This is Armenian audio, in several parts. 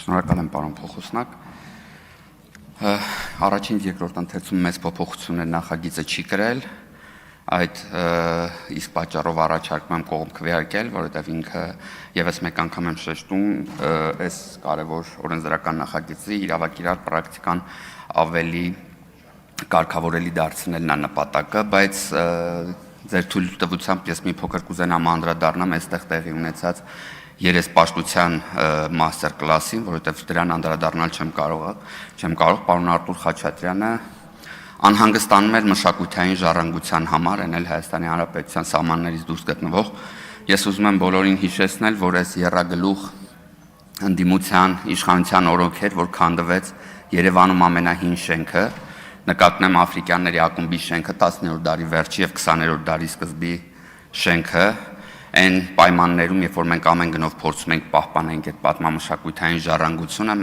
Շնորհակալ եմ, պարոն փոխոսնակ։ Առաջին երկրորդ ընթերցում մեծ փոփոխություններ նախագիծը չի կրել, այդ իսկ պատճառով առաջարկում եմ կողմ քվեարկել, որովհետև ինքը եւս մեկ անգամ եմ շեշտում, այս կարևոր օրենսդրական նախագծի իրավակիրառ պրակտիկան ավելի կարգավորելի դարձնելն է նպատակը, բայց ձեր թույլտվությամբ ես մի փոքր կուզենամ անդրադառնամ այստեղ տեղի ունեցած երեսպաշտության մաստեր կլասին, որովհետև դրան անդրադառնալ չեմ կարող, պարոն Արտուր Խաչատրյանը անհանգստանում էր մշակութային ժառանգության համար, այն էլ Հայաստանի Հանրապետության սահմաններից դուրս գտնվող։ Ես ուզում եմ բոլորին հիշեցնել, որ այս եռագլուխ ընդդիմության իշխանության օրոք էր, որ քանդվեց Երևանում ամենահին շենքը, նկատնեմ Աֆրիկյանների ակումբի շենքը 19-րդ դարի վերջի եւ 20-րդ դարի սկզբի շենքը, այն պայմաններում, երբ որ մենք ամեն գնով փորձում ենք պահպանենք այդ պատմամշակութային ժառանգությունը,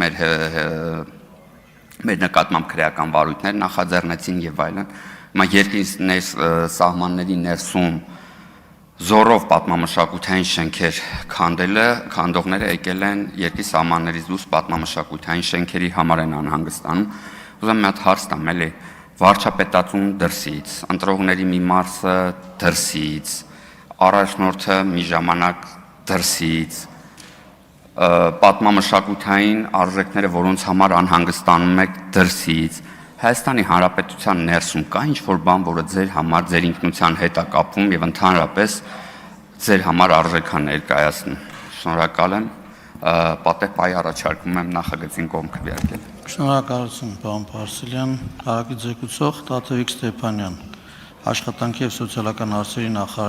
մեր նկատմամբ քրեական վարույթներ նախաձեռնեցին եւ այլն։ Հիմա երկրի սահմանների ներսում զորով պատմամշակութային շենքեր քանդողները եկել են երկրի սահմաններից դուրս պատմամշակութային շենքերի համար են անհանգստանում։ Ուզում եմ մի հատ հարց տամ, էլի վարչապետածուն դրսից, ընտրողների մի մասը դրսից, առաջնորդը մի ժամանակ դրսից, պատմամշակութային արժեքները, որոնց համար անհանգստանում եք դրսից, Հայաստանի Հանրապետության ներսում կա ինչ-որ բան, որը ձեր համար, ձեր ինքնության հետ է կապվում եւ ընդհանրապես ձեր համար արժեք է ներկայացնում։ Շնորհակալ եմ, պատեհ առաջարկում եմ նախագծին կողմ քվեարկել։ Շնորհակալություն, պարոն Փարսելյան, հարակից զեկուցող Տաթևիկ Ստեփանյան, աշխատանքի եւ սոցիալական հարցերի նախարար